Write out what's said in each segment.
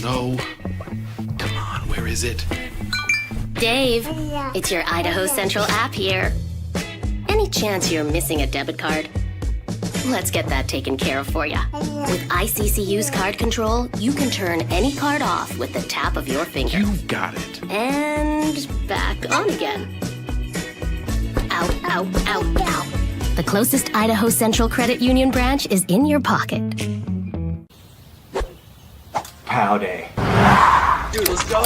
No. Come on, where is it? Dave, it's your Idaho Central app here. Any chance you're missing a debit card? Let's get that taken care of for you. With ICCU's card control, you can turn any card off with the tap of your finger. You've got it. And back on again. Out, out, out, out. The closest Idaho Central Credit Union branch is in your pocket. Pow day. Dude, let's go.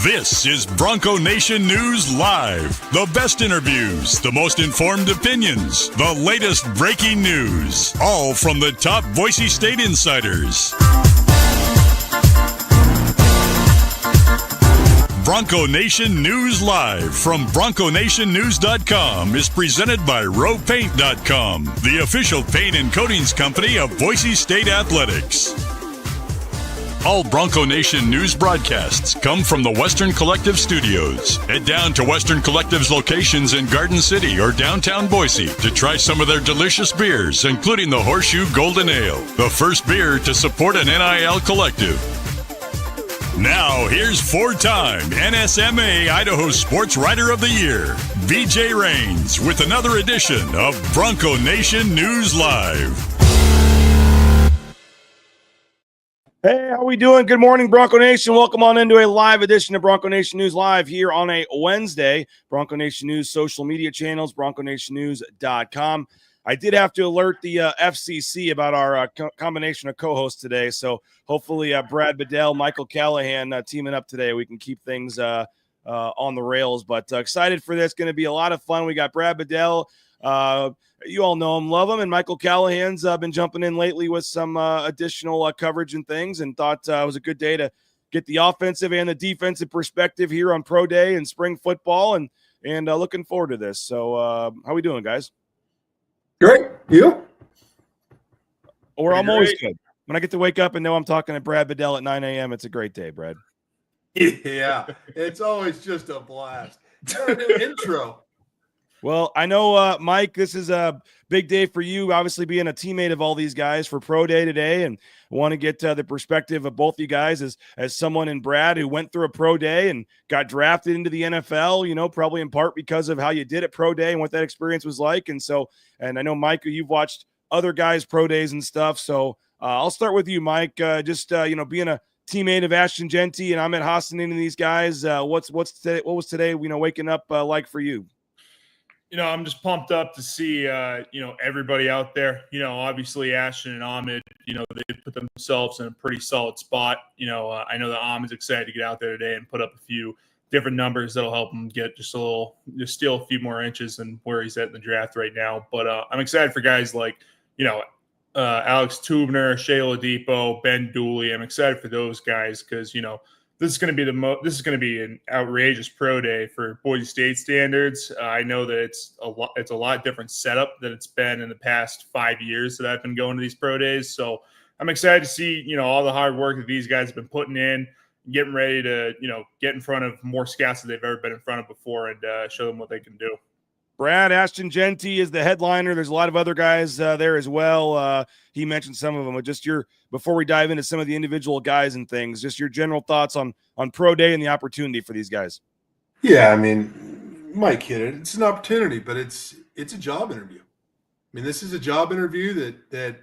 This is Bronco Nation News Live. The best interviews, the most informed opinions, the latest breaking news, all from the top Boise State insiders. Bronco Nation News Live from BroncoNationNews.com is presented by RowPaint.com, the official paint and coatings company of Boise State Athletics. All Bronco Nation news broadcasts come from the Western Collective Studios. Head down to Western Collective's locations in Garden City or downtown Boise to try some of their delicious beers, including the Horseshoe Golden Ale, the first beer to support an NIL collective. Now, here's four-time NSMA Idaho Sports Writer of the Year, BJ Rains, with another edition of Bronco Nation News Live. Hey, how we doing? Good morning, Bronco Nation. Welcome on into a live edition of Bronco Nation News Live here on a Wednesday. Bronco Nation News social media channels, BroncoNationNews.com. I did have to alert the FCC about our combination of co-hosts today, so hopefully Brad Bedell, Michael Callahan teaming up today. We can keep things on the rails, but excited for this. Going to be a lot of fun. We got Brad Bedell. You all know him, love him, and Michael Callahan's been jumping in lately with some additional coverage and things, and thought it was a good day to get the offensive and the defensive perspective here on Pro Day and spring football, and looking forward to this. So how we doing, guys? Great. You? Or I'm always good. When I get to wake up and know I'm talking to Brad Bedell at 9 a.m., it's a great day, Brad. Yeah, it's always just a blast. Got a new intro. Well, I know, Mike, this is a big day for you, obviously being a teammate of all these guys for Pro Day today, and want to get the perspective of both you guys as someone in Brad who went through a Pro Day and got drafted into the NFL, you know, probably in part because of how you did at Pro Day and what that experience was like. And I know, Mike, you've watched other guys' Pro Days and stuff. So I'll start with you, Mike, being a teammate of Ashton Jeanty and Ahmad Hassanein and these guys, what was today, waking up like for you? I'm just pumped up to see, everybody out there. Obviously Ashton and Ahmad, they put themselves in a pretty solid spot. I know that Ahmad's excited to get out there today and put up a few different numbers that'll help him get just steal a few more inches than where he's at in the draft right now. But I'm excited for guys like, Alex Tubner, Shea Oladipo, Ben Dooley. I'm excited for those guys because, this is going to be an outrageous pro day for Boise State standards. I know that it's a lot different setup than it's been in the past 5 years that I've been going to these pro days. So I'm excited to see, all the hard work that these guys have been putting in, getting ready to, get in front of more scouts that they've ever been in front of before and show them what they can do. Brad, Ashton Jeanty is the headliner. There's a lot of other guys there as well. He mentioned some of them. But just before we dive into some of the individual guys and things, just your general thoughts on Pro Day and the opportunity for these guys. Yeah, I mean, Mike hit it. It's an opportunity, but it's a job interview. I mean, this is a job interview that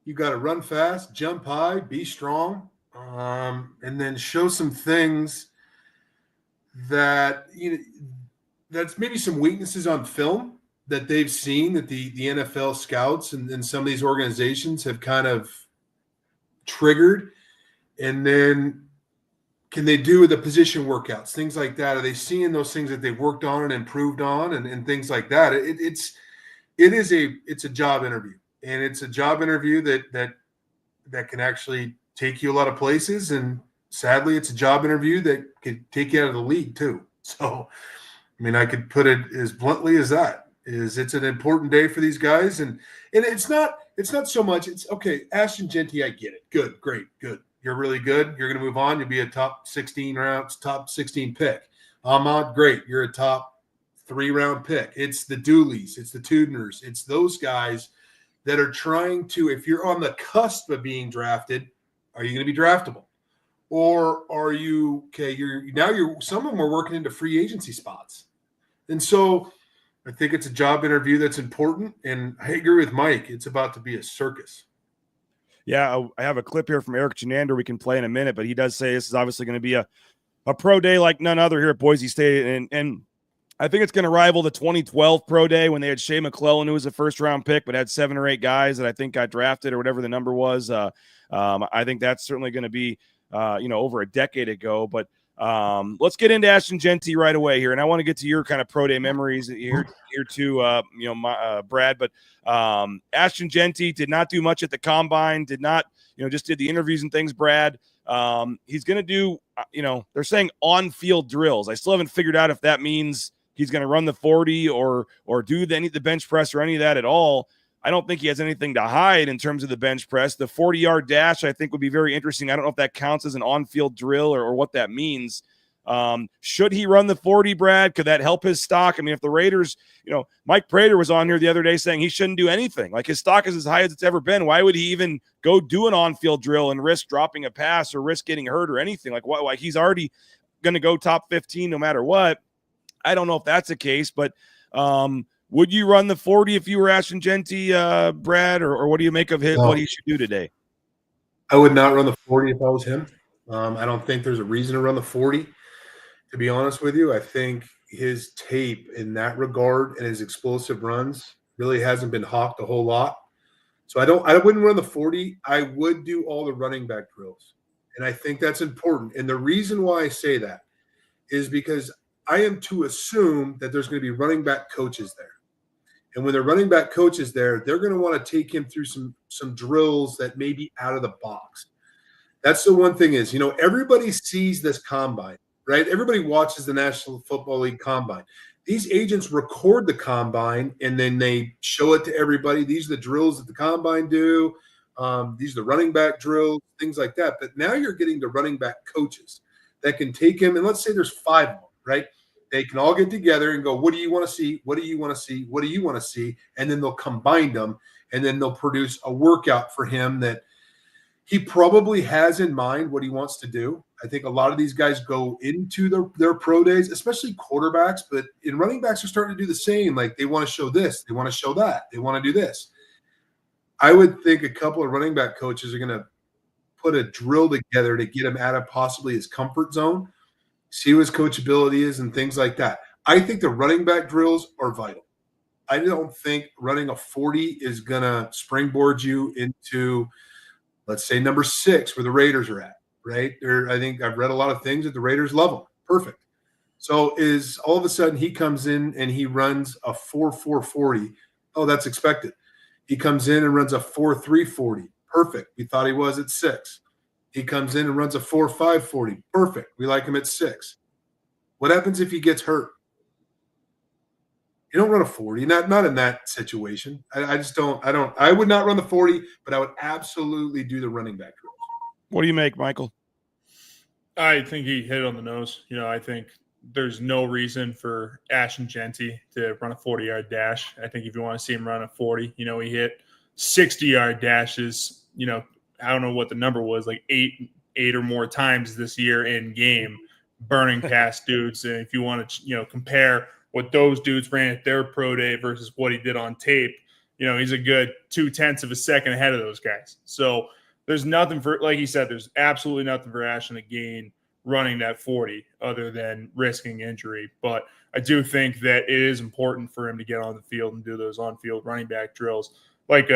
you got to run fast, jump high, be strong, and then show some things that that's maybe some weaknesses on film that they've seen that the NFL scouts and some of these organizations have kind of triggered. And then can they do the position workouts, things like that? Are they seeing those things that they've worked on and improved on and things like that? It's a job interview, and it's a job interview that can actually take you a lot of places. And sadly, it's a job interview that could take you out of the league too. So, I mean, I could put it as bluntly as that. It's an important day for these guys, and it's not so much. It's okay, Ashton Jeanty, I get it. Good, great, good. You're really good. You're going to move on. You'll be a top 16 pick. Ahmad, great. You're a top 3-round pick. It's the Dooleys. It's the Tudners. It's those guys that are trying to, if you're on the cusp of being drafted, are you going to be draftable? Or are you, okay, some of them are working into free agency spots. And so I think it's a job interview that's important. And I agree with Mike. It's about to be a circus. Yeah, I have a clip here from Eric Chenander we can play in a minute, but he does say this is obviously going to be a pro day like none other here at Boise State. And I think it's going to rival the 2012 pro day when they had Shea McClellan, who was a first-round pick, but had 7 or 8 guys that I think got drafted or whatever the number was. I think that's certainly going to be, over a decade ago. But let's get into Ashton Jeanty right away here. And I want to get to your kind of pro day memories here too, Brad. But Ashton Jeanty did not do much at the combine, just did the interviews and things, Brad. He's going to do, they're saying on-field drills. I still haven't figured out if that means he's going to run the 40 or do the bench press or any of that at all. I don't think he has anything to hide in terms of the bench press. The 40-yard dash, I think, would be very interesting. I don't know if that counts as an on-field drill or what that means. Should he run the 40, Brad? Could that help his stock? I mean, if the Raiders, Mike Prater was on here the other day saying he shouldn't do anything. Like, his stock is as high as it's ever been. Why would he even go do an on-field drill and risk dropping a pass or risk getting hurt or anything? Like he's already going to go top 15 no matter what. I don't know if that's the case, but would you run the 40 if you were Ashton Jeanty, Brad, or what do you make of what he should do today? I would not run the 40 if I was him. I don't think there's a reason to run the 40, to be honest with you. I think his tape in that regard and his explosive runs really hasn't been hawked a whole lot. So I wouldn't run the 40. I would do all the running back drills. And I think that's important. And the reason why I say that is because I am to assume that there's going to be running back coaches there. And when the running back coach is there, they're going to want to take him through some drills that may be out of the box. That's the one thing is, everybody sees this combine, right? Everybody watches the National Football League combine. These agents record the combine, and then they show it to everybody. These are the drills that the combine do. These are the running back drills, things like that. But now you're getting the running back coaches that can take him, and let's say there's 5 of them, right? They can all get together and go, what do you want to see? What do you want to see? What do you want to see? And then they'll combine them, and then they'll produce a workout for him that he probably has in mind what he wants to do. I think a lot of these guys go into their pro days, especially quarterbacks, but in running backs are starting to do the same. Like, they want to show this. They want to show that. They want to do this. I would think a couple of running back coaches are going to put a drill together to get him out of possibly his comfort zone, see what his coachability is and things like that. I think the running back drills are vital. I don't think running a 40 is going to springboard you into, let's say, number 6 where the Raiders are at, right? I think I've read a lot of things that the Raiders love him. Perfect. So is all of a sudden he comes in and he runs a 4.4 40. Oh, that's expected. He comes in and runs a 4.3 40. Perfect. We thought he was at 6. He comes in and runs a 4.5 40. Perfect. We like him at 6. What happens if he gets hurt? You don't run a 40. Not in that situation. I just don't. I would not run the 40, but I would absolutely do the running back drills. What do you make, Michael? I think he hit it on the nose. I think there's no reason for Ashton Jeanty to run a 40-yard dash. I think if you want to see him run a 40, he hit 60-yard dashes, I don't know what the number was, like eight or more times this year in game, burning past dudes. And if you want to, compare what those dudes ran at their pro day versus what he did on tape, he's a good 0.2 of a second ahead of those guys. So there's nothing for, like he said, there's absolutely nothing for Ashton to gain running that 40 other than risking injury. But I do think that it is important for him to get on the field and do those on-field running back drills. Like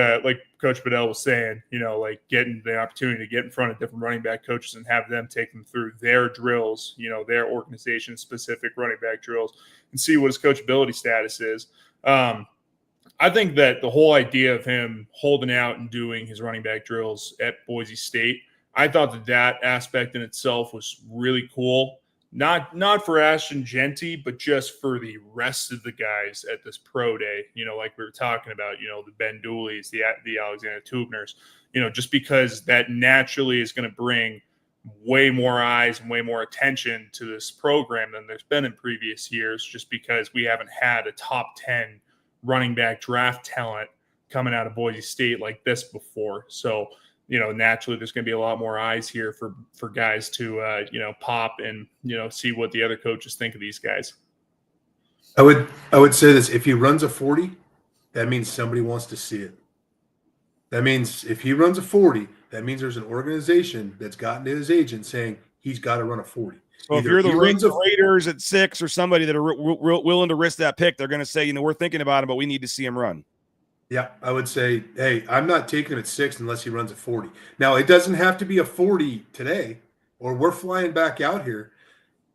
Coach Bedell was saying, like getting the opportunity to get in front of different running back coaches and have them take them through their drills, their organization-specific running back drills, and see what his coachability status is. I think that the whole idea of him holding out and doing his running back drills at Boise State, I thought that aspect in itself was really cool. Not for Ashton Jeanty, but just for the rest of the guys at this pro day, like we were talking about, the Ben Dooleys, the Alexander Tubners, just because that naturally is going to bring way more eyes and way more attention to this program than there's been in previous years, just because we haven't had a top 10 running back draft talent coming out of Boise State like this before. So, naturally there's going to be a lot more eyes here for guys to, pop and, see what the other coaches think of these guys. I would say this: if he runs a 40, that means somebody wants to see it. That means if he runs a 40, that means there's an organization that's gotten to his agent saying he's got to run a 40. So if you're the Raiders at 6 or somebody that are willing to risk that pick, they're going to say, we're thinking about him, but we need to see him run. Yeah, I would say, hey, I'm not taking him at 6 unless he runs a 40. Now, it doesn't have to be a 40 today, or we're flying back out here,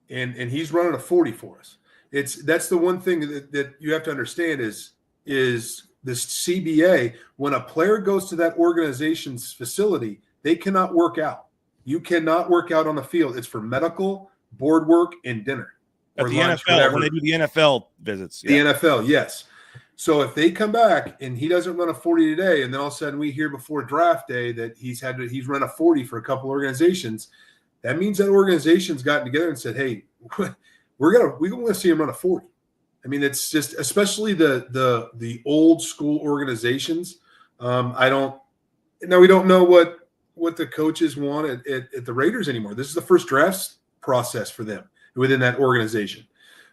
and he's running a 40 for us. That's the one thing that you have to understand is this CBA. When a player goes to that organization's facility, they cannot work out. You cannot work out on the field. It's for medical, board work, and dinner. At the lunch, NFL, whatever. When they do the NFL visits. Yeah. The NFL, yes. So if they come back and he doesn't run a 40 today, and then all of a sudden we hear before draft day that he's run a 40 for a couple organizations, that means that organization's gotten together and said, hey, we're gonna see him run a 40. I mean, it's just, especially the old school organizations. We don't know what the coaches want at the Raiders anymore. This is the first draft process for them within that organization.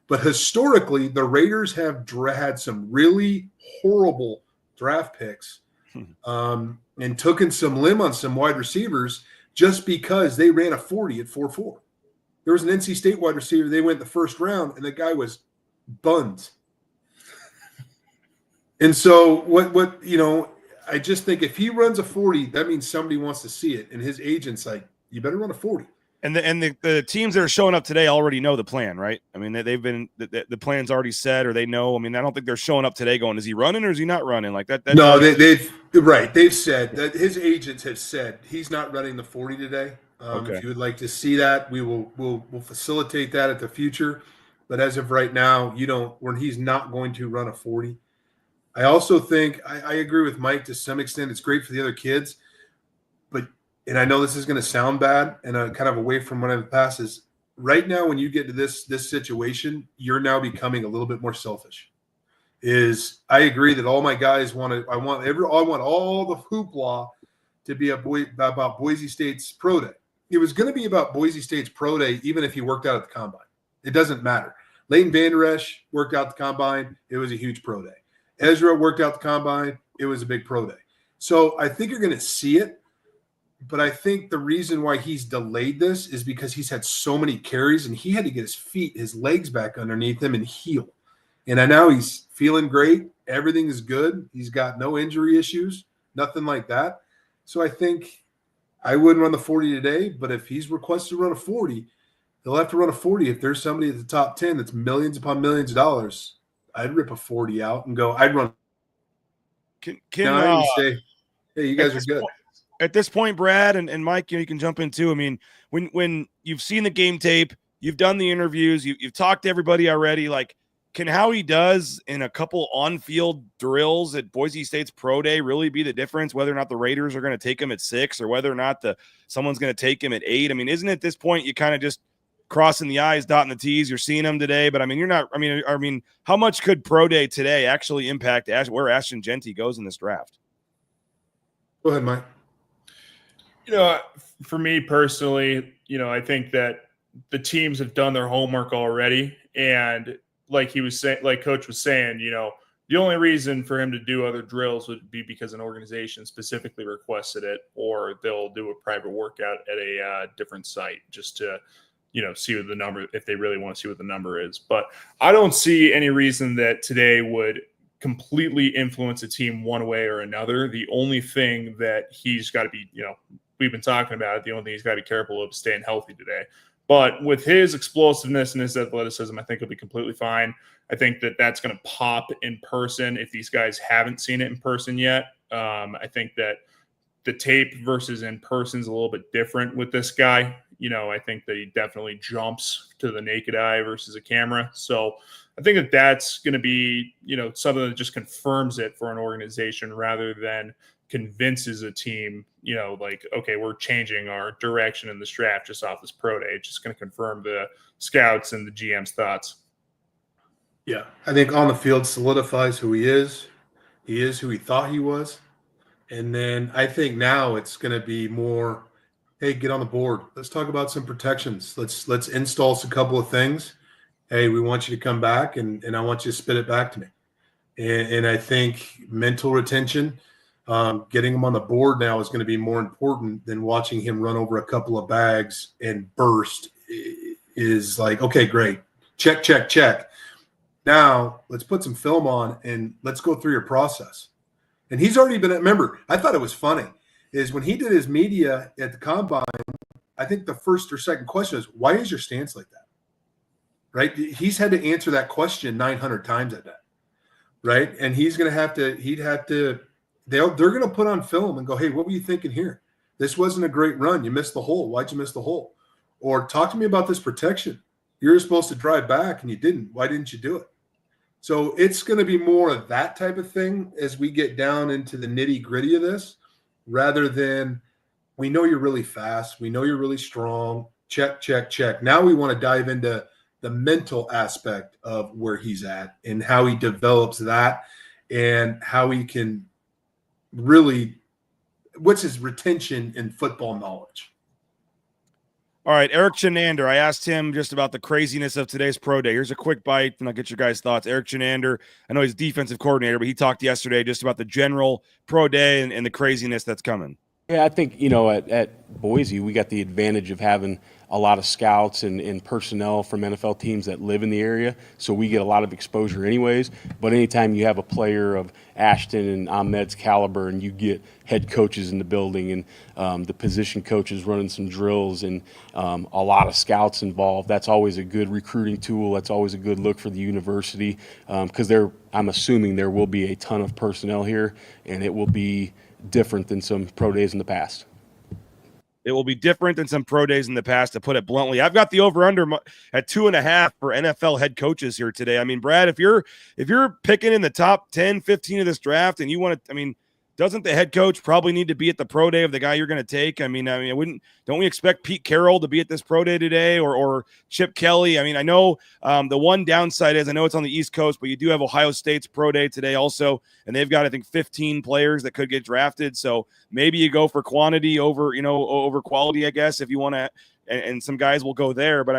But historically, the Raiders have had some really horrible draft picks and taken some limb on some wide receivers just because they ran a 40 at 4.4. There was an NC State wide receiver. They went the first round, and the guy was buns. And so I just think if he runs a 40, that means somebody wants to see it. And his agent's like, you better run a 40. And the teams that are showing up today already know the plan, right? I mean, they've been the plan's already set, or they know. I mean, I don't think they're showing up today going, is he running or is he not running? Like that. No, they've said that his agents have said he's not running the 40 today. Okay. If you would like to see that, we'll facilitate that at the future. But as of right now, he's not going to run a 40. I also think I agree with Mike to some extent. It's great for the other kids, and I know this is going to sound bad and kind of away from what I've passed is right now, when you get to this situation, you're now becoming a little bit more selfish. I agree that all my guys I want all the hoopla to be about Boise State's pro day. It was going to be about Boise State's pro day, even if he worked out at the combine. It doesn't matter. Leighton Vander Esch worked out the combine. It was a huge pro day. Ezra worked out the combine. It was a big pro day. So I think you're going to see it. But I think the reason why he's delayed this is because he's had so many carries and he had to get his legs back underneath him and heal. And now he's feeling great. Everything is good. He's got no injury issues, nothing like that. So I think I wouldn't run the 40 today, but if he's requested to run a 40, he'll have to run a 40. If there's somebody at the top 10 that's millions upon millions of dollars, I'd rip a 40 out and go, I'd run. Say, hey, you guys are good. At this point, Brad and Mike, you can jump in too. I mean, when you've seen the game tape, you've done the interviews, you've talked to everybody already. Like, can how he does in a couple on-field drills at Boise State's pro day really be the difference? Whether or not the Raiders are going to take him at 6, or whether or not someone's going to take him at 8. I mean, isn't it at this point you kind of just crossing the I's, dotting the T's. You're seeing them today, but I mean, you're not. I mean, how much could pro day today actually impact where Ashton Jeanty goes in this draft? Go ahead, Mike. For me personally, I think that the teams have done their homework already, and like Coach was saying, the only reason for him to do other drills would be because an organization specifically requested it, or they'll do a private workout at a different site just to, see what the number, if they really want to see what the number is. But I don't see any reason that today would completely influence a team one way or another. The only thing that he's got to be, we've been talking about it, the only thing he's got to be careful of is staying healthy today. But with his explosiveness and his athleticism, I think he'll be completely fine. I think that that's going to pop in person if these guys haven't seen it in person yet. I think that the tape versus in person is a little bit different with this guy. I think that he definitely jumps to the naked eye versus a camera. So I think that that's going to be, something that just confirms it for an organization rather than convinces a team, okay, we're changing our direction in this draft just off this pro day. It's just going to confirm the scouts and the GM's thoughts. Yeah, I think on the field solidifies who he is. He is who he thought he was. And then I think now it's going to be more, hey, get on the board. Let's talk about some protections. Let's install a couple of things. Hey, we want you to come back, and I want you to spit it back to me. And I think mental retention, getting him on the board now is going to be more important than watching him run over a couple of bags and burst is like, okay, great. Check, check, check. Now let's put some film on and let's go through your process. And he's already been, remember, I thought it was funny is when he did his media at the combine, I think the first or second question is, why is your stance like that? Right? He's had to answer that question 900 times a day. Right. And he's going to have to, they're going to put on film and go, hey, what were you thinking here? This wasn't a great run. You missed the hole. Why'd you miss the hole? Or talk to me about this protection. You were supposed to drive back and you didn't. Why didn't you do it? So it's going to be more of that type of thing as we get down into the nitty gritty of this, rather than we know you're really fast. We know you're really strong. Check, check, check. Now we want to dive into the mental aspect of where he's at and how he develops that and how he can really, what's his retention in football knowledge. All right, Eric Chenander. I asked him just about the craziness of today's pro day. Here's a quick bite, and I'll get your guys' thoughts. Eric Chenander, I know he's defensive coordinator, but he talked yesterday just about the general pro day and the craziness that's coming. Yeah, I think, at Boise, we got the advantage of having a lot of scouts and personnel from NFL teams that live in the area, so we get a lot of exposure anyways. But anytime you have a player of Ashton and Ahmed's caliber and you get head coaches in the building and the position coaches running some drills and a lot of scouts involved, that's always a good recruiting tool. That's always a good look for the university because I'm assuming there will be a ton of personnel here, and it will be different than some pro days in the past. It will be different than some pro days in the past, to put it bluntly. I've got the over-under at 2.5 for NFL head coaches here today. I mean, Brad, if you're picking in the top 10, 15 of this draft and you want to, doesn't the head coach probably need to be at the pro day of the guy you're going to take? Don't we expect Pete Carroll to be at this pro day today or Chip Kelly? I know the one downside is I know it's on the East Coast, but you do have Ohio State's pro day today also, and they've got, I think, 15 players that could get drafted. So maybe you go for quantity over quality, I guess, if you want to, and some guys will go there. But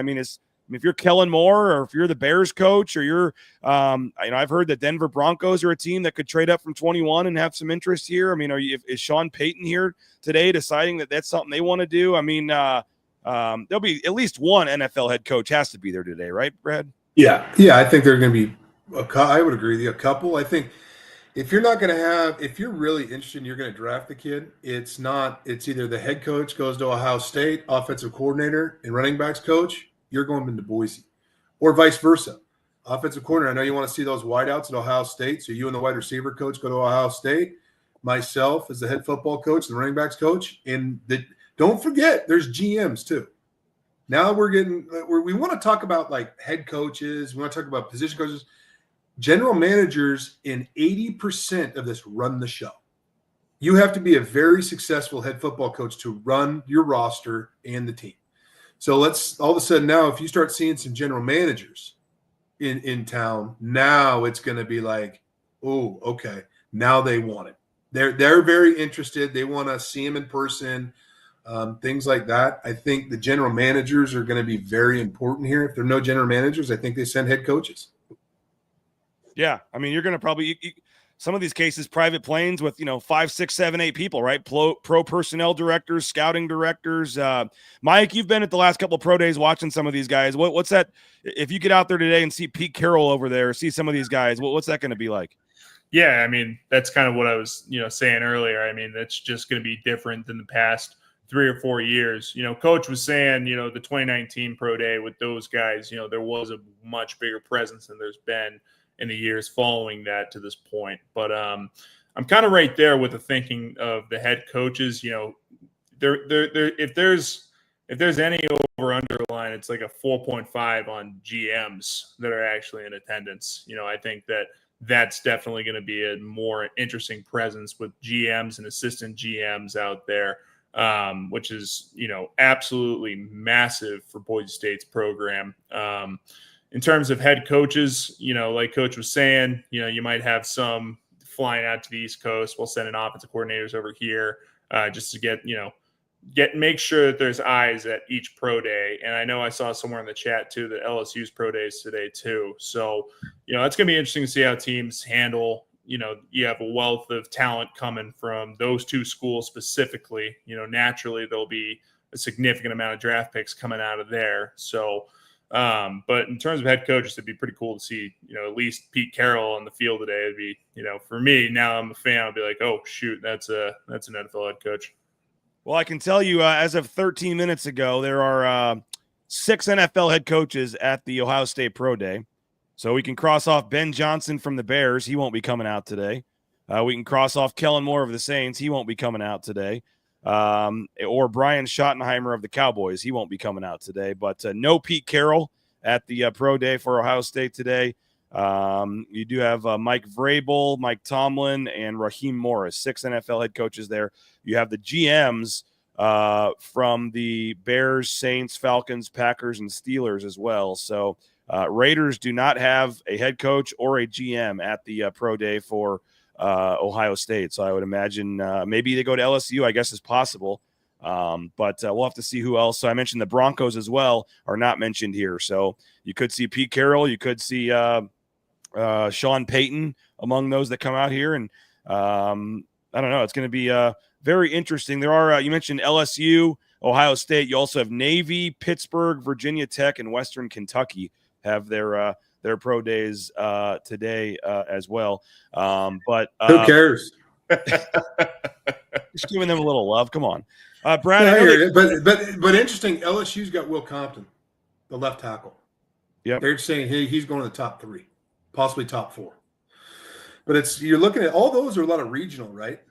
if you're Kellen Moore or if you're the Bears coach or you're, I've heard that Denver Broncos are a team that could trade up from 21 and have some interest here. Is Sean Payton here today deciding that that's something they want to do? There'll be at least one NFL head coach has to be there today, right, Brad? Yeah. I think they're going to be, I would agree with you, a couple. I think if you're really interested and you're going to draft the kid, it's either the head coach goes to Ohio State, offensive coordinator and running backs coach, you're going into Boise, or vice versa. Offensive coordinator, I know you want to see those wideouts at Ohio State, so you and the wide receiver coach go to Ohio State. Myself as the head football coach, the running backs coach, and don't forget there's GMs too. Now we want to talk about like head coaches, we want to talk about position coaches, general managers. In 80% of this run the show. You have to be a very successful head football coach to run your roster and the team. So let's all of a sudden now, if you start seeing some general managers in town, now it's going to be like, oh, okay, now they want it. They're very interested. They want to see him in person, things like that. I think the general managers are going to be very important here. If there are no general managers, I think they send head coaches. Yeah, I mean, you're going to probably some of these cases, private planes with 5, 6, 7, 8 people, right? Pro personnel directors, scouting directors. Mike, you've been at the last couple of pro days watching some of these guys. What's that? If you get out there today and see Pete Carroll over there, see some of these guys, what's that going to be like? Yeah, I mean, that's kind of what I was, saying earlier. I mean, that's just going to be different than the past 3 or 4 years. Coach was saying, the 2019 pro day with those guys, there was a much bigger presence than there's been in the years following that to this point. But I'm kind of right there with the thinking of the head coaches. If there's any over underline, it's like a 4.5 on GMs that are actually in attendance. I think that's definitely going to be a more interesting presence with GMs and assistant GMs out there, which is, absolutely massive for Boise State's program. In terms of head coaches, like Coach was saying, you might have some flying out to the East Coast. We'll send in offensive coordinators over here just to make sure that there's eyes at each pro day. And I know I saw somewhere in the chat too that LSU's pro days today too. So, it's going to be interesting to see how teams handle. You have a wealth of talent coming from those two schools specifically. Naturally there'll be a significant amount of draft picks coming out of there. So. But in terms of head coaches, it'd be pretty cool to see, at least Pete Carroll on the field today. It'd be, for me, now I'm a fan, I'll be like, oh shoot, that's an NFL head coach. Well, I can tell you, as of 13 minutes ago, there are 6 NFL head coaches at the Ohio State Pro Day. So we can cross off Ben Johnson from the Bears. He won't be coming out today. We can cross off Kellen Moore of the Saints. He won't be coming out today. Or Brian Schottenheimer of the Cowboys. He won't be coming out today, but no Pete Carroll at the pro day for Ohio State today. You do have Mike Vrabel, Mike Tomlin, and Raheem Morris, 6 NFL head coaches there. You have the GMs from the Bears, Saints, Falcons, Packers, and Steelers as well. So Raiders do not have a head coach or a GM at the pro day for Ohio State. So I would imagine maybe they go to LSU, I guess is possible. But we'll have to see who else. So I mentioned the Broncos as well are not mentioned here. So you could see Pete Carroll. You could see Sean Payton among those that come out here. And I don't know. It's going to be very interesting. There are, you mentioned LSU, Ohio State. You also have Navy, Pittsburgh, Virginia Tech, and Western Kentucky have their pro days today as well. But who cares? Just giving them a little love. Come on, Brad. Yeah, but interesting. LSU's got Will Compton, the left tackle. Yep. They're saying he's going to the top 3, possibly top 4. But you're looking at all those are a lot of regional, right?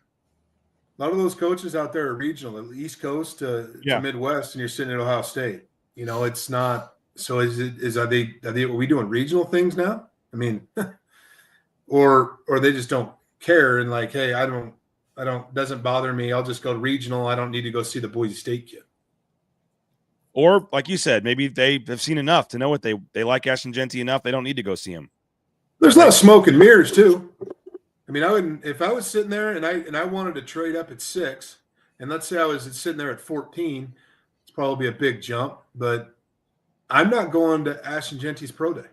A lot of those coaches out there are regional, East Coast to Midwest, and you're sitting at Ohio State. It's not. So are we doing regional things now? I mean, or they just don't care and like, hey, doesn't bother me. I'll just go regional. I don't need to go see the Boise State kid. Or like you said, maybe they have seen enough to know what they like Ashton Jeanty enough. They don't need to go see him. There's a lot of smoke and mirrors too. I mean, I wouldn't, if I was sitting there and I wanted to trade up at 6, and let's say I was sitting there at 14, it's probably a big jump, but I'm not going to Ashton Jeanty's pro day.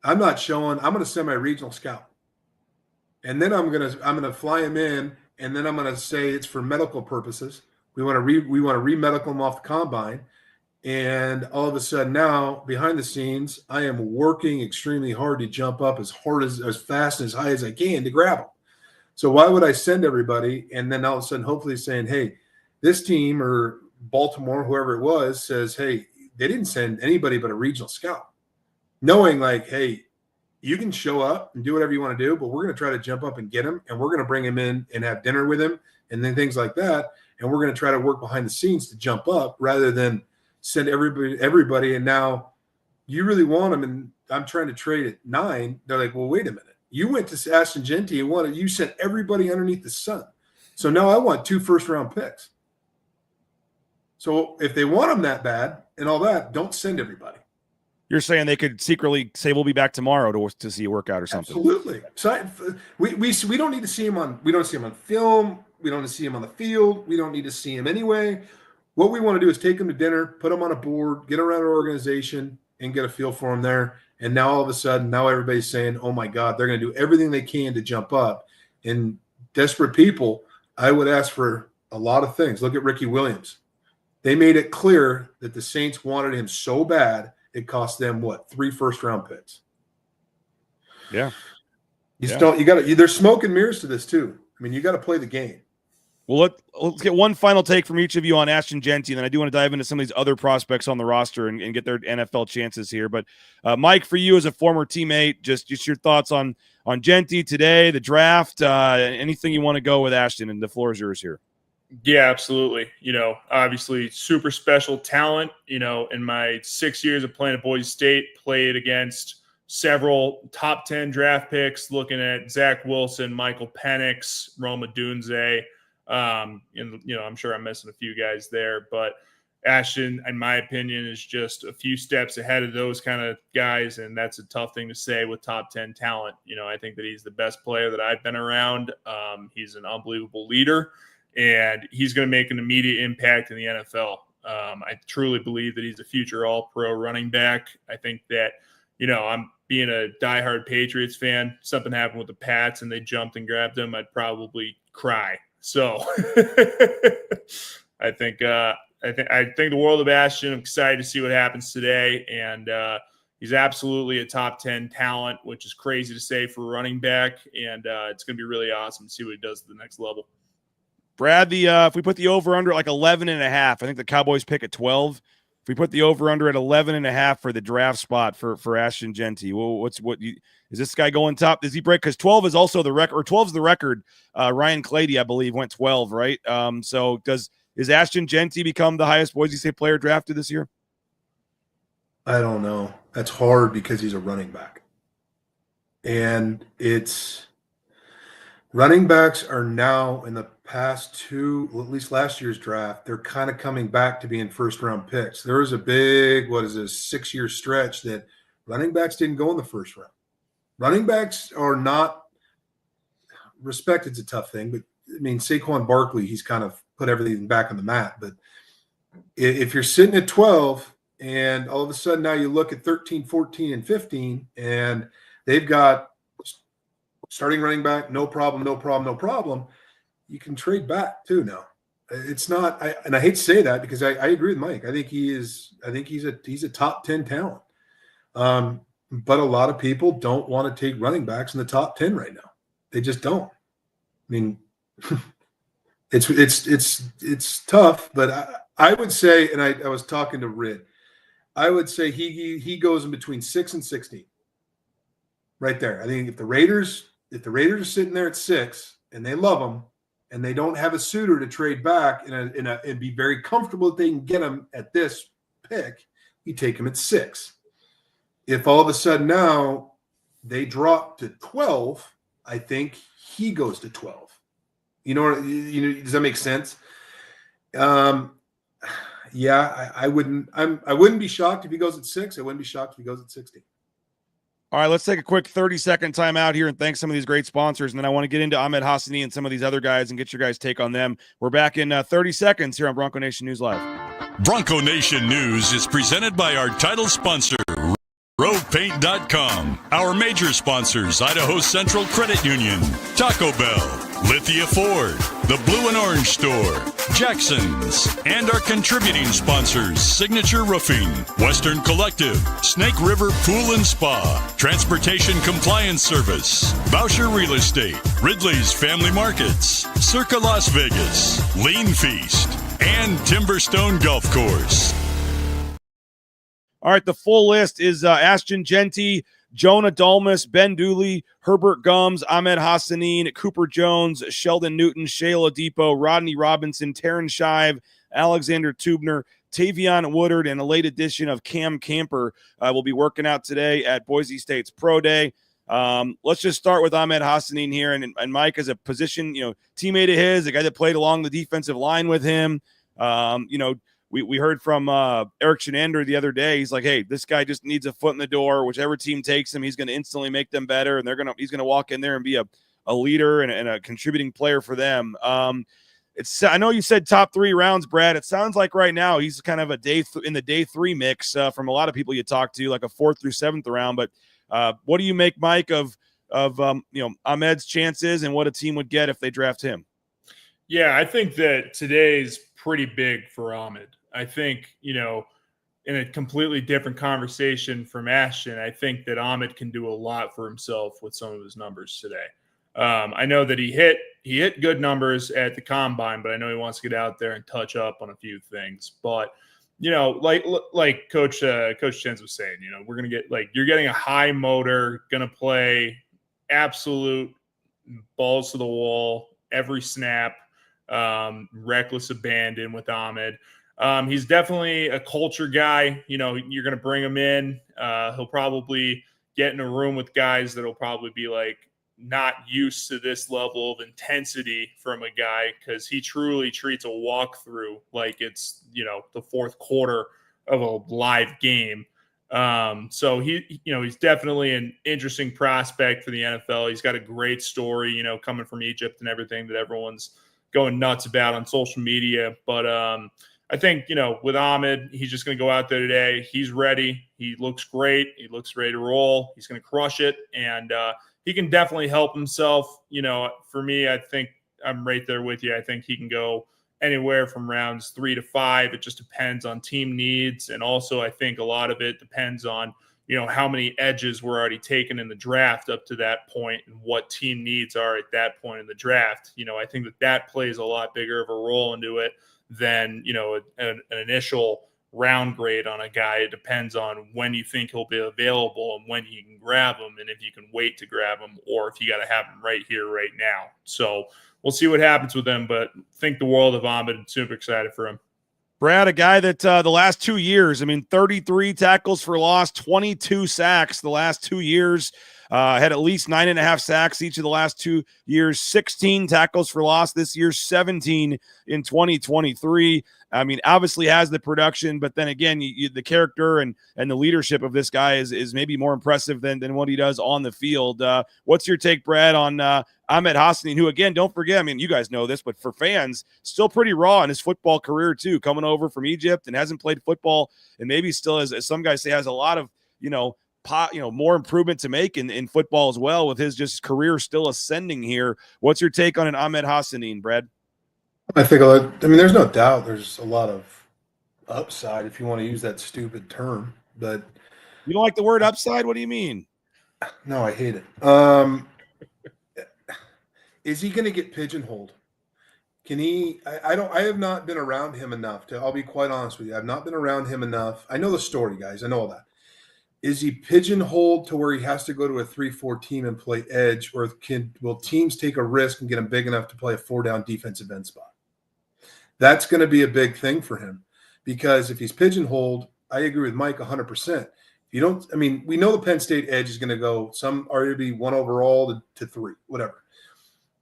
I'm going to send my regional scout. And then I'm going to fly him in, and then I'm going to say it's for medical purposes. We want to re-medical him off the combine. And all of a sudden now, behind the scenes, I am working extremely hard to jump up as fast and as high as I can to grab him. So why would I send everybody and then all of a sudden hopefully saying, hey, this team or Baltimore, whoever it was, says, hey, they didn't send anybody but a regional scout, knowing like, hey, you can show up and do whatever you want to do, but we're going to try to jump up and get him, and we're going to bring him in and have dinner with him and then things like that. And we're going to try to work behind the scenes to jump up rather than send everybody. And now you really want him, and I'm trying to trade at 9. They're like, well, wait a minute. You went to Ashton Jeanty and you sent everybody underneath the sun. So now I want 2 first-round picks. So if they want him that bad, and all that, don't send everybody. You're saying they could secretly say we'll be back tomorrow to see a workout or something. Absolutely. So we don't need to see him on. We don't see him on film. We don't need to see him on the field. We don't need to see him anyway. What we want to do is take him to dinner, put him on a board, get around our organization, and get a feel for him there. And now all of a sudden, now everybody's saying, "Oh my God, they're going to do everything they can to jump up." And desperate people, I would ask for a lot of things. Look at Ricky Williams. They made it clear that the Saints wanted him so bad. It cost them what, 3 first-round picks? Yeah. There's smoke and mirrors to this too. I mean, you got to play the game. Well, let's get one final take from each of you on Ashton Jeanty, and then I do want to dive into some of these other prospects on the roster and get their NFL chances here. But Mike, for you as a former teammate, just your thoughts on Jeanty today, the draft, anything you want to go with Ashton, and the floor is yours here. Yeah, absolutely. Obviously super special talent. In my 6 years of playing at Boise State, played against several top 10 draft picks, looking at Zach Wilson, Michael Penix, Roma Dunze. I'm sure I'm missing a few guys there, but Ashton, in my opinion, is just a few steps ahead of those kind of guys, and that's a tough thing to say with top 10 talent. I think that he's the best player that I've been around. He's an unbelievable leader, and he's going to make an immediate impact in the NFL. I truly believe that he's a future all-pro running back. I think that, I'm being a diehard Patriots fan. Something happened with the Pats and they jumped and grabbed him, I'd probably cry. So I think the world of Ashton. I'm excited to see what happens today. And he's absolutely a top 10 talent, which is crazy to say for a running back. And it's going to be really awesome to see what he does at the next level. Brad, if we put the over-under at like 11.5, I think the Cowboys pick at 12. If we put the over-under at 11.5 for the draft spot for Ashton Jeanty, well, is this guy going top? Does he break? Because 12 is also the record, or 12 is the record. Ryan Clady, I believe, went 12, right? So is Ashton Jeanty become the highest Boise State player drafted this year? I don't know. That's hard because he's a running back. And running backs are now, in the past two, well, at least last year's draft, they're kind of coming back to being first-round picks. There was a big, 6-year stretch that running backs didn't go in the first round. Running backs are not – respect, it's a tough thing, but, I mean, Saquon Barkley, he's kind of put everything back on the map. But if you're sitting at 12 and all of a sudden now you look at 13, 14, and 15, and they've got starting running back, no problem, you can trade back too now. It's not, and I hate to say that because I agree with Mike. I think he's a top 10 talent. But a lot of people don't want to take running backs in the top 10 right now. They just don't. I mean, it's tough, but I would say, and I was talking to Rid, I would say he goes in between 6 and 16. Right there. I think if the Raiders are sitting there at 6 and they love him and they don't have a suitor to trade back and be very comfortable that they can get him at this pick, you take him at 6. If all of a sudden now they drop to 12, I think he goes to 12. Does that make sense? Yeah, I wouldn't be shocked if he goes at 6. I wouldn't be shocked if he goes at 16. All right, let's take a quick 30-second timeout here and thank some of these great sponsors. And then I want to get into Ahmad Hassanein and some of these other guys and get your guys' take on them. We're back in 30 seconds here on Bronco Nation News Live. Bronco Nation News is presented by our title sponsor, RovePaint.com. Our major sponsors, Idaho Central Credit Union, Taco Bell, Lithia Ford, the Blue and Orange Store, Jackson's, and our contributing sponsors, Signature Roofing, Western Collective, Snake River Pool and Spa, Transportation Compliance Service, Boucher Real Estate, Ridley's Family Markets, Circa Las Vegas, Lean Feast, and Timberstone Golf Course. All right, the full list is Ashton Jeanty, Jonah Dalmas, Ben Dooley, Herbert Gums, Ahmad Hassanein, Cooper Jones, Sheldon Newton, Shayla Depot, Rodney Robinson, Taryn Shive, Alexander Tubner, Tavion Woodard, and a late addition of Cam Camper will be working out today at Boise State's Pro Day. Let's just start with Ahmad Hassanein here. And Mike, as a position, teammate of his, a guy that played along the defensive line with him, we heard from Eric Shenander the other day. He's like, hey, this guy just needs a foot in the door. Whichever team takes him, he's going to instantly make them better, and he's going to walk in there and be a leader and a contributing player for them. I know you said top 3 rounds, Brad. It sounds like right now he's kind of in the day 3 mix from a lot of people you talk to, like a 4th through 7th round. But what do you make, Mike, of Ahmed's chances and what a team would get if they draft him? Yeah, I think that today's pretty big for Ahmad. I think, in a completely different conversation from Ashton, I think that Ahmad can do a lot for himself with some of his numbers today. I know that he hit good numbers at the combine, but I know he wants to get out there and touch up on a few things. But like Coach Chens was saying, we're gonna get you're getting a high motor, gonna play absolute balls to the wall every snap, reckless abandon with Ahmad. He's definitely a culture guy. You're gonna bring him in. He'll probably get in a room with guys that'll probably be not used to this level of intensity from a guy, because he truly treats a walkthrough like it's the 4th quarter of a live game. So he's definitely an interesting prospect for the NFL. He's got a great story, coming from Egypt and everything that everyone's going nuts about on social media. But I think with Ahmad, he's just going to go out there today. He's ready. He looks great. He looks ready to roll. He's going to crush it, and he can definitely help himself. For me, I think I'm right there with you. I think he can go anywhere from rounds 3 to 5. It just depends on team needs. And also I think a lot of it depends on, how many edges were already taken in the draft up to that point and what team needs are at that point in the draft. I think that plays a lot bigger of a role into it than, an initial round grade on a guy. It depends on when you think he'll be available and when you can grab him, and if you can wait to grab him, or if you got to have him right here, right now. So we'll see what happens with him, but think the world of Ahmad and super excited for him. Brad, a guy that the last 2 years, 33 tackles for loss, 22 sacks the last 2 years, had at least 9.5 sacks each of the last 2 years, 16 tackles for loss this year, 17 in 2023. Obviously has the production, but then again, the character and the leadership of this guy is maybe more impressive than what he does on the field. What's your take, Brad, on Ahmad Hassanein, who, again, don't forget, you guys know this, but for fans, still pretty raw in his football career too, coming over from Egypt and hasn't played football, and maybe still, as some guys say, has a lot of, more improvement to make in football as well, with his just career still ascending here. What's your take on an Ahmad Hassanein, Brad? I think there's no doubt there's a lot of upside, if you want to use that stupid term, but you don't like the word upside? What do you mean? No, I hate it. Is he going to get pigeonholed? Can he? I have not been around him enough I'll be quite honest with you. I've not been around him enough. I know the story, guys. I know all that. Is he pigeonholed to where he has to go to a 3-4 team and play edge, or will teams take a risk and get him big enough to play a 4-down defensive end spot? That's going to be a big thing for him, because if he's pigeonholed, I agree with Mike 100%. If you don't, we know the Penn State edge is going to go, some are going to be 1 overall to 3, whatever.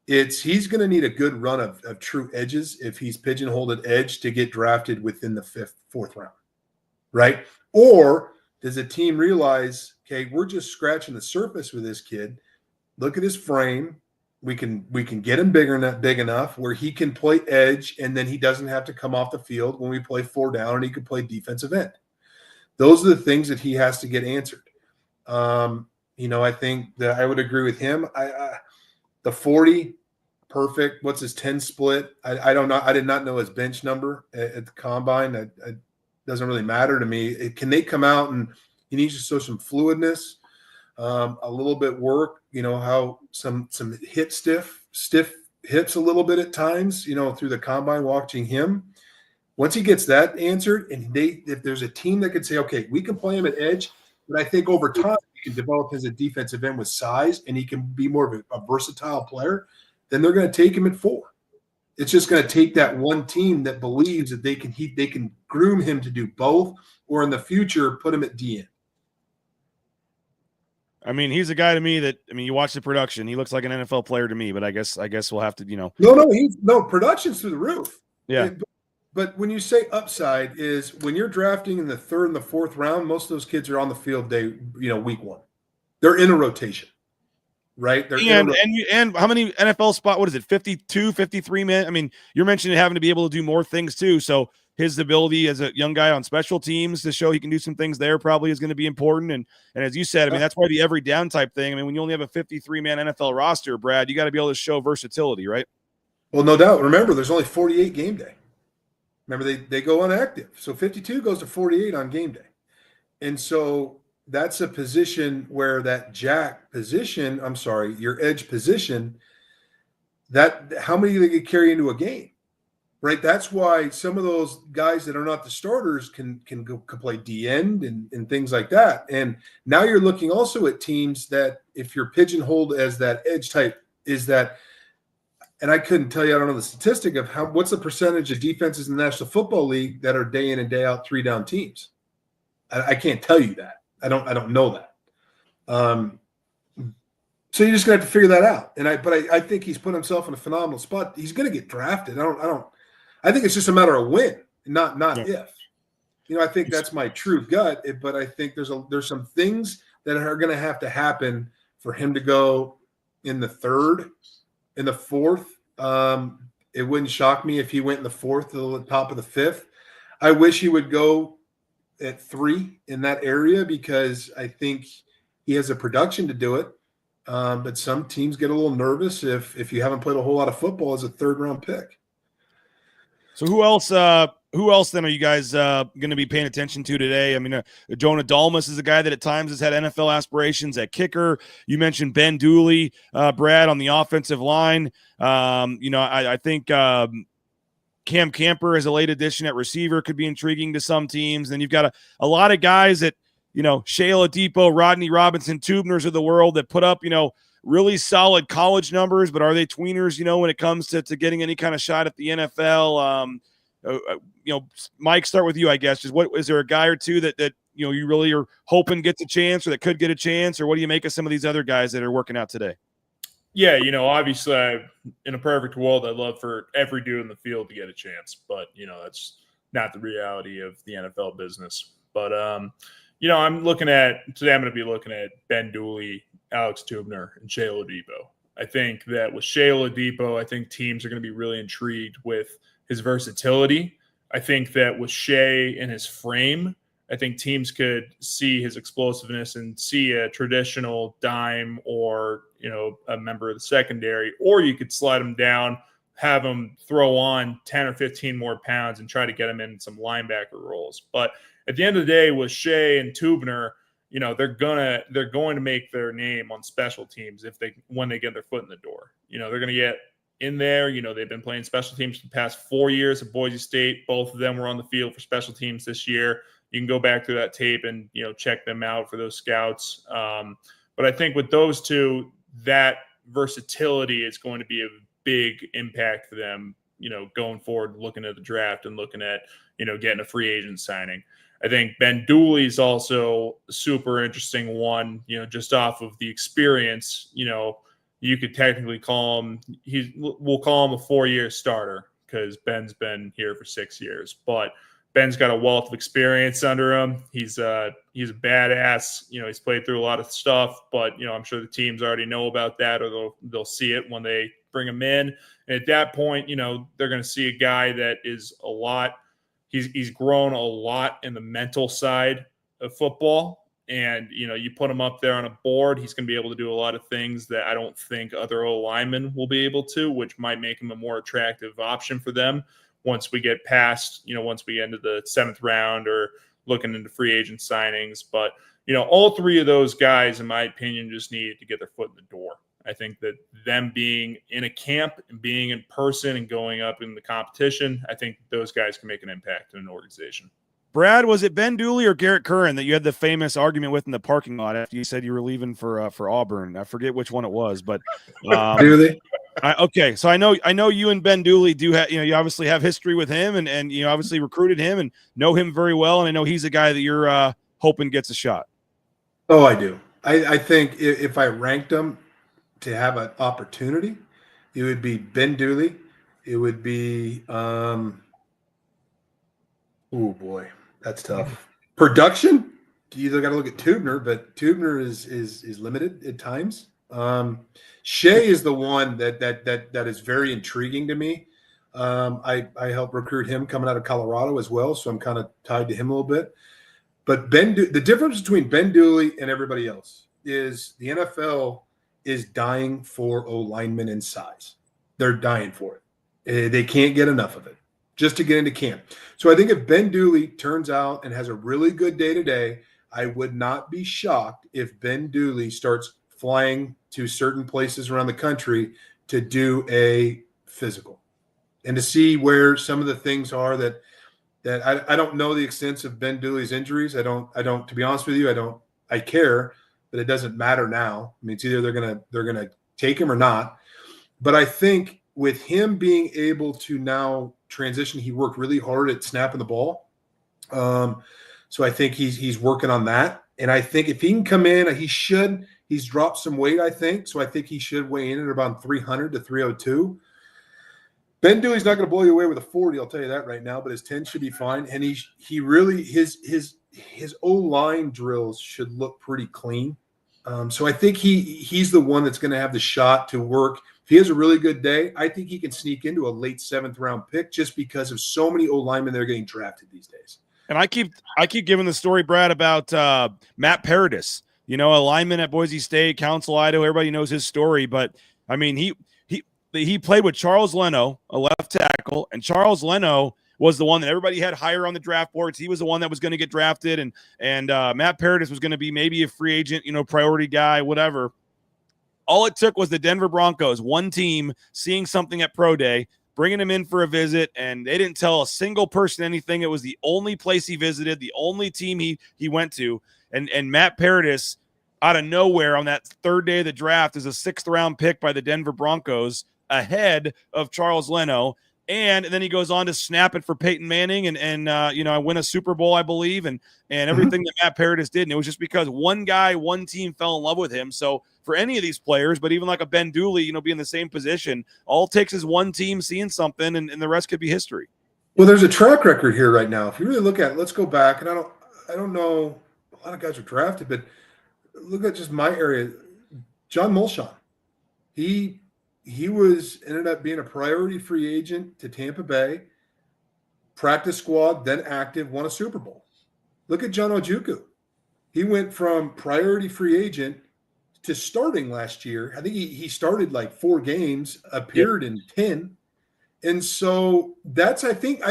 He's going to need a good run of true edges if he's pigeonholed at edge to get drafted within the 5th, 4th round, right? Or does a team realize, okay, we're just scratching the surface with this kid. Look at his frame. We can get him big enough where he can play edge, and then he doesn't have to come off the field when we play 4 down, and he can play defensive end. Those are the things that he has to get answered. I think that I would agree with him. The 40, perfect. What's his 10 split? I don't know. I did not know his bench number at the combine. It doesn't really matter to me. Can they come out and he needs to show some fluidness, a little bit work, how some hip stiff hips a little bit at times, through the combine watching him. Once he gets that answered, and if there's a team that could say, okay, we can play him at edge, but I think over time he can develop as a defensive end with size, and he can be more of a versatile player, then they're going to take him at 4. It's just going to take that one team that believes that they can groom him to do both, or in the future put him at DN. He's a guy to me that you watch the production. He looks like an NFL player to me, but I guess we'll have to, No, production's through the roof. Yeah. But when you say upside, is when you're drafting in the 3rd and the 4th round, most of those kids are on the field week 1. They're in a rotation, right? And how many NFL spot? What is it? 52, 53 men. I mean, you're mentioning having to be able to do more things too. So his ability as a young guy on special teams to show he can do some things there probably is going to be important. And as you said, I mean, that's why the every down type thing. I mean, when you only have a 53-man NFL roster, Brad, you got to be able to show versatility, right? Well, no doubt. Remember, there's only 48 game day. Remember, they go inactive. So 52 goes to 48 on game day. And so that's a position where that your edge position, that how many they could carry into a game, right? That's why some of those guys that are not the starters can play D end and things like that. And now you're looking also at teams that if you're pigeonholed as that edge type, is that, and I couldn't tell you, I don't know the statistic of what's the percentage of defenses in the National Football League that are day in and day out 3-down teams. I can't tell you that. I don't know that. So you're just gonna have to figure that out. But I think he's put himself in a phenomenal spot. He's gonna get drafted. I think it's just a matter of when, not if. I think that's my true gut. But I think there's some things that are gonna have to happen for him to go in the 3rd, in the 4th. It wouldn't shock me if he went in the 4th to the top of the 5th. I wish he would go at 3 in that area because I think he has a production to do it. But some teams get a little nervous if you haven't played a whole lot of football as a 3rd-round pick. So who else then are you guys going to be paying attention to today? I mean, Jonah Dalmas is a guy that at times has had NFL aspirations at kicker. You mentioned Ben Dooley, Brad, on the offensive line. I think Cam Camper as a late addition at receiver could be intriguing to some teams. Then you've got a lot of guys that, Shayla Depot, Rodney Robinson, Tubners of the world that put up, really solid college numbers, but are they tweeners, when it comes to getting any kind of shot at the NFL? Mike, start with you, I guess. Is there a guy or two that you really are hoping gets a chance or that could get a chance, or what do you make of some of these other guys that are working out today? Yeah, obviously in a perfect world, I'd love for every dude in the field to get a chance, but that's not the reality of the NFL business. But I'm going to be looking at Ben Dooley, Alex Tubner, and Shayla Depot. I think that with Shayla Depot, I think teams are going to be really intrigued with his versatility. I think that with Shay and his frame, I think teams could see his explosiveness and see a traditional dime or, a member of the secondary, or you could slide him down, have him throw on 10 or 15 more pounds and try to get him in some linebacker roles. But at the end of the day, with Shay and Tubner, they're going to make their name on special teams when they get their foot in the door. They're going to get in there. They've been playing special teams for the past 4 years at Boise State. Both of them were on the field for special teams this year. You can go back through that tape and, check them out for those scouts. But I think with those two, that versatility is going to be a big impact for them, going forward, looking at the draft and looking at, getting a free agent signing. I think Ben Dooley is also a super interesting one, just off of the experience. You could technically call him, we'll call him a 4-year starter because Ben's been here for 6 years, but Ben's got a wealth of experience under him. He's a badass. He's played through a lot of stuff, but I'm sure the teams already know about that, or they'll see it when they bring him in. And at that point, they're going to see a guy that is a lot. He's grown a lot in the mental side of football, and you put him up there on a board, he's going to be able to do a lot of things that I don't think other O linemen will be able to, which might make him a more attractive option for them. Once we get past, once we get into the 7th round or looking into free agent signings. But, all 3 of those guys, in my opinion, just needed to get their foot in the door. I think that them being in a camp and being in person and going up in the competition, I think those guys can make an impact in an organization. Brad, was it Ben Dooley or Garrett Curran that you had the famous argument with in the parking lot after you said you were leaving for Auburn? I forget which one it was, but Dooley. Okay, so I know you and Ben Dooley do have, you obviously have history with him, and you obviously recruited him and know him very well, and I know he's a guy that you're hoping gets a shot. Oh, I do. I think if I ranked them to have an opportunity, it would be Ben Dooley. It would be Oh boy, that's tough. Production, you either got to look at Tubner, but Tubner is limited at times. Shea is the one that is very intriguing to me. I helped recruit him coming out of Colorado as well, so I'm kind of tied to him a little bit. But the difference between Ben Dooley and everybody else is the NFL is dying for O linemen in size. They're dying for it. They can't get enough of it just to get into camp. So I think if Ben Dooley turns out and has a really good day today, I would not be shocked if Ben Dooley starts flying to certain places around the country to do a physical and to see where some of the things are that I don't know the extent of Ben Dooley's injuries. I don't, to be honest with you, I care, but it doesn't matter now. I mean, it's either they're going to take him or not. But I think with him being able to now transition, he worked really hard at snapping the ball. So I think he's working on that. And I think if he can come in, he's dropped some weight, I think. So I think he should weigh in at about 300 to 302. Ben Dooley's not going to blow you away with a 40, I'll tell you that right now, but his 10 should be fine. And he really, his O-line drills should look pretty clean. So I think he's the one that's going to have the shot to work. If he has a really good day, I think he can sneak into a late 7th round pick just because of so many O-linemen that are getting drafted these days. And I keep giving the story, Brad, about Matt Paradis, a lineman at Boise State, Council, Idaho. Everybody knows his story, but I mean, he played with Charles Leno, a left tackle, and Charles Leno was the one that everybody had higher on the draft boards. He was the one that was going to get drafted, and Matt Paradis was going to be maybe a free agent, priority guy, whatever. All it took was the Denver Broncos, one team, seeing something at Pro Day, bringing him in for a visit, and they didn't tell a single person anything. It was the only place he visited, the only team he went to, and Matt Paradis, out of nowhere on that third day of the draft, is a 6th round pick by the Denver Broncos, ahead of Charles Leno. And then he goes on to snap it for Peyton Manning and I win a Super Bowl, I believe, and everything that Matt Paradis did. And it was just because one team fell in love with him. So for any of these players, but even like a Ben Dooley, be in the same position, all it takes is one team seeing something and the rest could be history. Well, there's a track record here right now. If you really look at it, let's go back. And I don't know, a lot of guys are drafted, but look at just my area. John Mulshawn. He ended up being a priority free agent to Tampa Bay, practice squad, then active, won a Super Bowl. Look at John Ojukwu. He went from priority free agent to starting last year. I think he started like 4 games, appeared in 10. And so that's, I think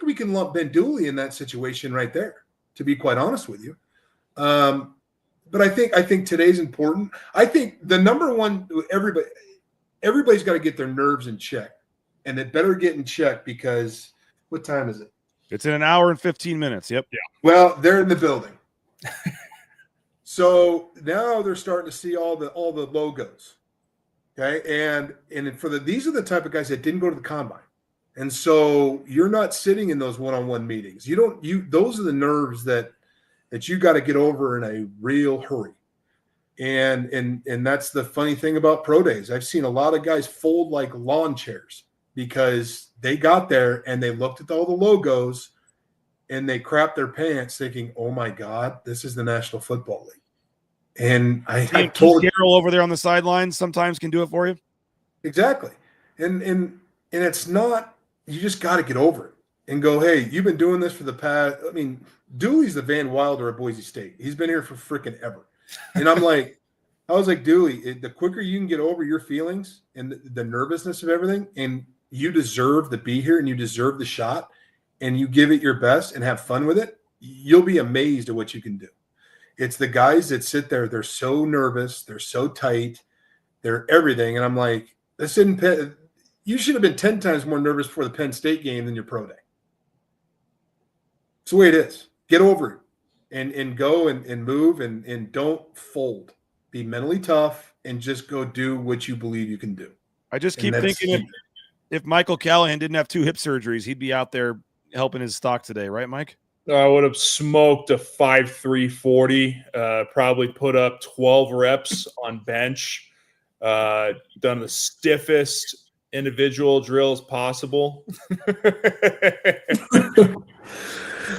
we can lump Ben Dooley in that situation right there, to be quite honest with you. But I think today's important. I think the number one, everybody's got to get their nerves in check, and it better get in check because what time is it? It's in an hour and 15 minutes. Yep. Yeah. Well, they're in the building. So now they're starting to see all the logos. Okay. And these are the type of guys that didn't go to the combine. And so you're not sitting in those one-on-one meetings. Those are the nerves that you got to get over in a real hurry. And that's the funny thing about pro days. I've seen a lot of guys fold like lawn chairs because they got there and they looked at all the logos and they crapped their pants thinking, oh my God, this is the National Football League. And I told Carroll over there on the sidelines sometimes can do it for you. Exactly. And it's not, you just got to get over it and go, hey, you've been doing this for the past. I mean, Dooley's the Van Wilder at Boise State. He's been here for freaking ever. And I was like, Dooley, the quicker you can get over your feelings and the nervousness of everything, and you deserve to be here and you deserve the shot, and you give it your best and have fun with it, you'll be amazed at what you can do. It's the guys that sit there, they're so nervous, they're so tight, they're everything. And I'm like, you should have been 10 times more nervous before the Penn State game than your pro day. It's the way it is. Get over it. And go and move and don't fold. Be mentally tough and just go do what you believe you can do. I just keep thinking if Michael Callahan didn't have 2 hip surgeries, he'd be out there helping his stock today, right, Mike? I would have smoked a 5.3 40, probably put up 12 reps on bench, done the stiffest individual drills possible.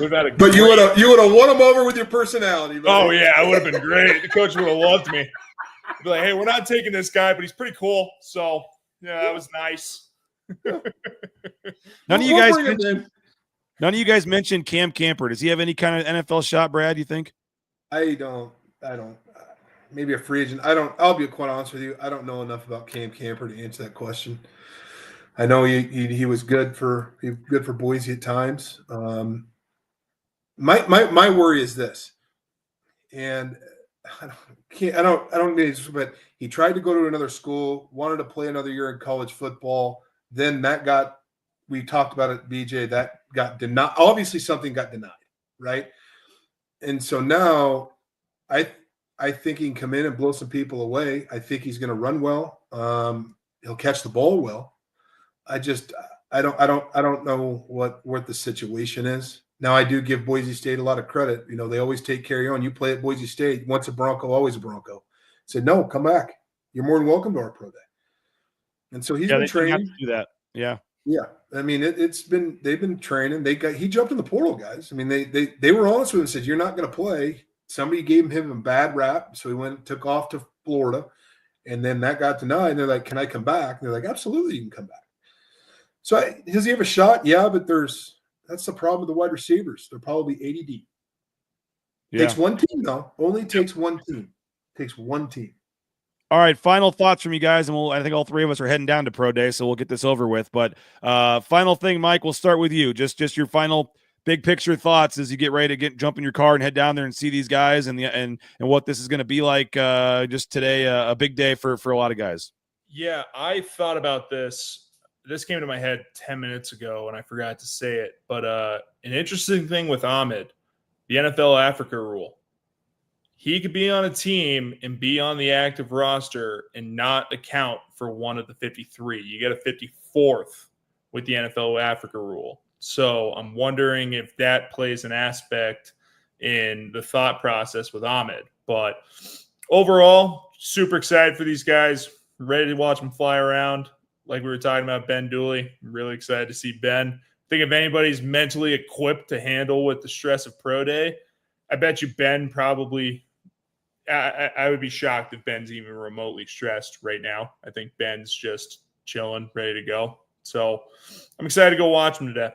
We've had a But you would have won him over with your personality. Buddy. Oh yeah, it would have been great. The coach would have loved me. He'd be like, hey, we're not taking this guy, but he's pretty cool. So yeah, that was nice. None of you guys mentioned Cam Camper. Does he have any kind of NFL shot, Brad? You think? I don't. Maybe a free agent. I'll be quite honest with you. I don't know enough about Cam Camper to answer that question. I know he was good for Boise at times. My worry is this, and I don't mean this, but he tried to go to another school, wanted to play another year in college football. Then we talked about it, BJ, that got denied. Obviously something got denied, right? And so now I think he can come in and blow some people away. I think he's going to run well. He'll catch the ball well. I don't know what the situation is. Now I do give Boise State a lot of credit. You know, they always take carry on. You play at Boise State, once a Bronco, always a Bronco. Said, no, come back. You're more than welcome to our pro day. And so he's been training. To do that. Yeah. Yeah. I mean, they've been training. He jumped in the portal, guys. I mean, they were honest with him and said, you're not going to play. Somebody gave him a bad rap. So he went and took off to Florida. And then that got denied. And they're like, can I come back? And they're like, absolutely, you can come back. So does he have a shot? Yeah, but that's the problem with the wide receivers. They're probably 80 deep. Yeah. Takes one team, though. Only takes one team. Takes one team. All right, final thoughts from you guys, and I think all three of us are heading down to Pro Day, so we'll get this over with. But final thing, Mike, we'll start with you. Just your final big picture thoughts as you get ready to jump in your car and head down there and see these guys, and what this is going to be like. Just today, a big day for a lot of guys. Yeah, I thought about this. This came to my head 10 minutes ago, and I forgot to say it. But an interesting thing with Ahmad, the NFL Africa rule. He could be on a team and be on the active roster and not account for one of the 53. You get a 54th with the NFL Africa rule. So I'm wondering if that plays an aspect in the thought process with Ahmad. But overall, super excited for these guys. Ready to watch them fly around. Like we were talking about Ben Dooley. I'm really excited to see Ben. I think if anybody's mentally equipped to handle with the stress of Pro Day, I bet you Ben probably – I would be shocked if Ben's even remotely stressed right now. I think Ben's just chilling, ready to go. So I'm excited to go watch him today.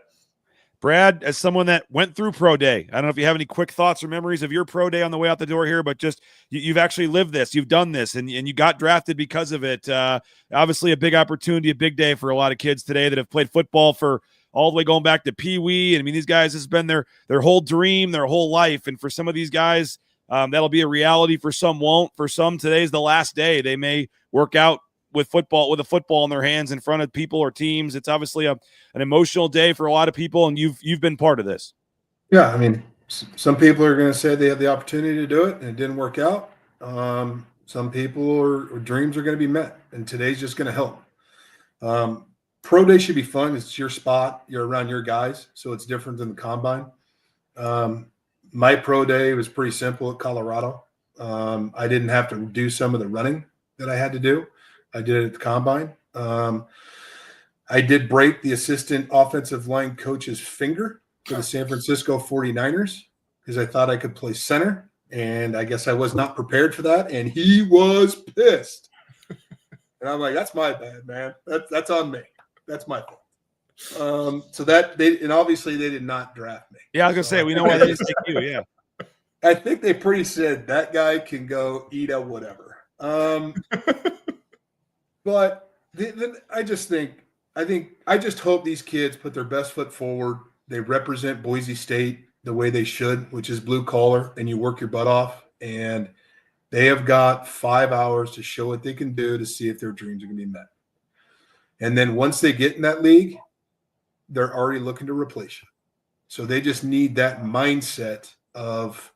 Brad, as someone that went through Pro Day, I don't know if you have any quick thoughts or memories of your Pro Day on the way out the door here, but just you've actually lived this, you've done this, and you got drafted because of it. Obviously a big opportunity, a big day for a lot of kids today that have played football for all the way going back to Pee Wee. And I mean, these guys, this has been their whole dream, their whole life. And for some of these guys, that'll be a reality. For some won't. For some, today's the last day. They may work out with a football in their hands in front of people or teams. It's obviously an emotional day for a lot of people, and you've been part of this. Yeah, I mean, some people are going to say they had the opportunity to do it and it didn't work out. Some people or dreams are going to be met, and today's just going to help. Pro Day should be fun. It's your spot. You're around your guys, so it's different than the combine. My Pro Day was pretty simple at Colorado. I didn't have to do some of the running that I had to do. I did it at the combine. I did break the assistant offensive line coach's finger for the San Francisco 49ers because I thought I could play center, and I guess I was not prepared for that, and he was pissed. And I'm like, that's my bad, man. That's on me. That's my fault. So that obviously they did not draft me. Yeah, I was gonna say we know why they didn't take you. Yeah, I think they pretty said that guy can go eat a whatever. But I just hope these kids put their best foot forward. They represent Boise State the way they should, which is blue collar, and you work your butt off. And they have got 5 hours to show what they can do to see if their dreams are going to be met. And then once they get in that league, they're already looking to replace you. So they just need that mindset of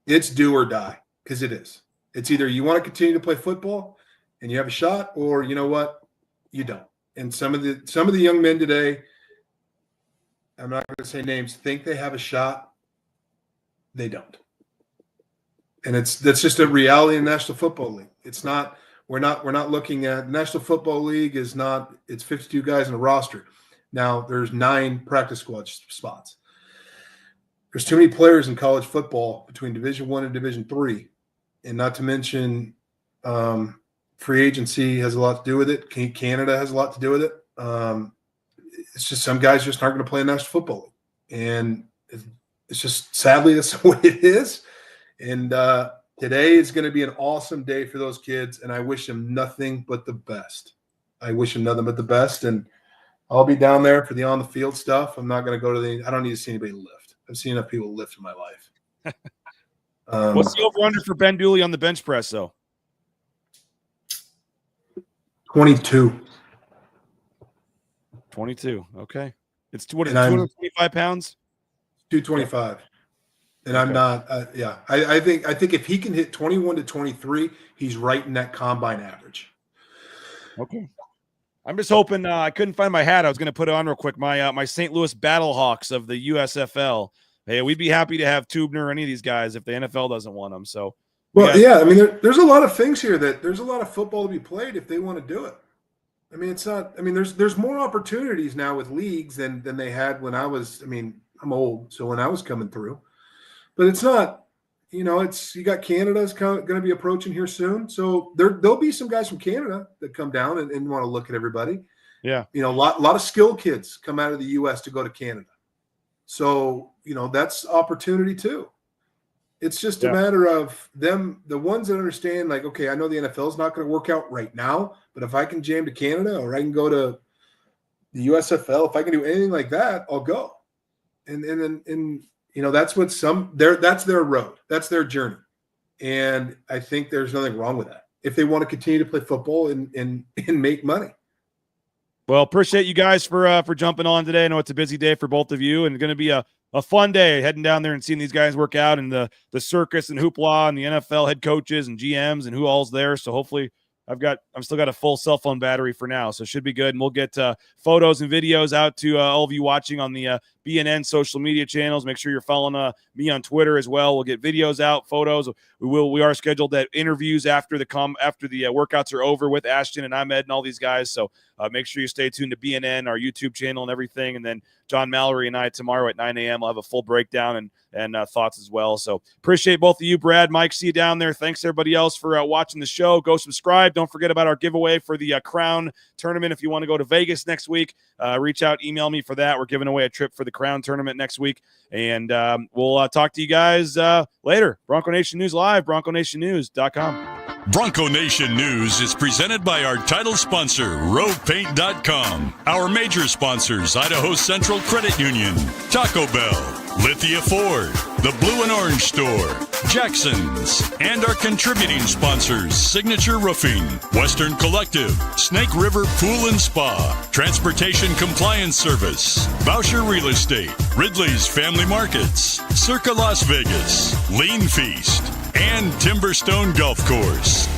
it's do or die, because it is. It's either you want to continue to play football and you have a shot, or you know what, you don't. And some of the young men today, I'm not going to say names, think they have a shot. They don't. And that's just a reality in the National Football League. It's not. We're not looking at National Football League is not. It's 52 guys in a roster. Now there's 9 practice squad spots. there's too many players in college football between Division I and Division III, and not to mention free agency has a lot to do with it. Canada has a lot to do with it. It's just some guys just aren't going to play in National Football League, and it's just sadly that's the way it is. And today is going to be an awesome day for those kids, and I wish them nothing but the best. I wish them nothing but the best, and I'll be down there for the on-the-field stuff. I'm not going to go to I don't need to see anybody lift. I've seen enough people lift in my life. What's the over-under for Ben Dooley on the bench press, though? 22. 22. Okay. It's 225 pounds? 225. And okay. I'm not, I think if he can hit 21 to 23, he's right in that combine average. Okay. I'm just hoping I couldn't find my hat. I was going to put it on real quick. My St. Louis Battlehawks of the USFL. Hey, we'd be happy to have Tubner or any of these guys if the NFL doesn't want them. So, I mean, there's a lot of things here there's a lot of football to be played if they want to do it. I mean, it's not. I mean, there's more opportunities now with leagues than they had when I was. I mean, I'm old, so when I was coming through, but it's not. You know, you got Canada's going to be approaching here soon, so there'll be some guys from Canada that come down and want to look at everybody. Yeah, you know, a lot of skilled kids come out of the U.S. to go to Canada, so you know that's opportunity too. It's just a matter of them, the ones that understand, like, okay, I know the NFL is not going to work out right now, but if I can jam to Canada or I can go to the USFL, if I can do anything like that, I'll go. And you know, that's what that's their road. That's their journey. And I think there's nothing wrong with that if they want to continue to play football and make money. Well, appreciate you guys for jumping on today. I know it's a busy day for both of you, and it's going to be a fun day heading down there and seeing these guys work out, and the circus and hoopla and the NFL head coaches and GMs and who all's there. So hopefully I've still got a full cell phone battery for now, so it should be good. And we'll get photos and videos out to all of you watching on the BNN social media channels. Make sure you're following me on Twitter as well. We'll get videos out, photos. We are scheduled at interviews after the workouts are over with Ashton and Ahmed and all these guys. So make sure you stay tuned to BNN, our YouTube channel, and everything. And then John Mallory and I tomorrow at 9 a.m. will have a full breakdown and thoughts as well. So appreciate both of you, Brad, Mike. See you down there. Thanks everybody else for watching the show. Go subscribe. Don't forget about our giveaway for the Crown Tournament. If you want to go to Vegas next week, reach out, email me for that. We're giving away a trip for the Crown Tournament next week. And we'll talk to you guys later. Bronco Nation News Live, BroncoNationNews.com. Bronco Nation News is presented by our title sponsor, RovePaint.com. Our major sponsors, Idaho Central Credit Union, Taco Bell, Lithia Ford, the Blue and Orange Store, Jackson's, and our contributing sponsors, Signature Roofing, Western Collective, Snake River Pool and Spa, Transportation Compliance Service, Boucher Real Estate, Ridley's Family Markets, Circa Las Vegas, Lean Feast, and Timberstone Golf Course.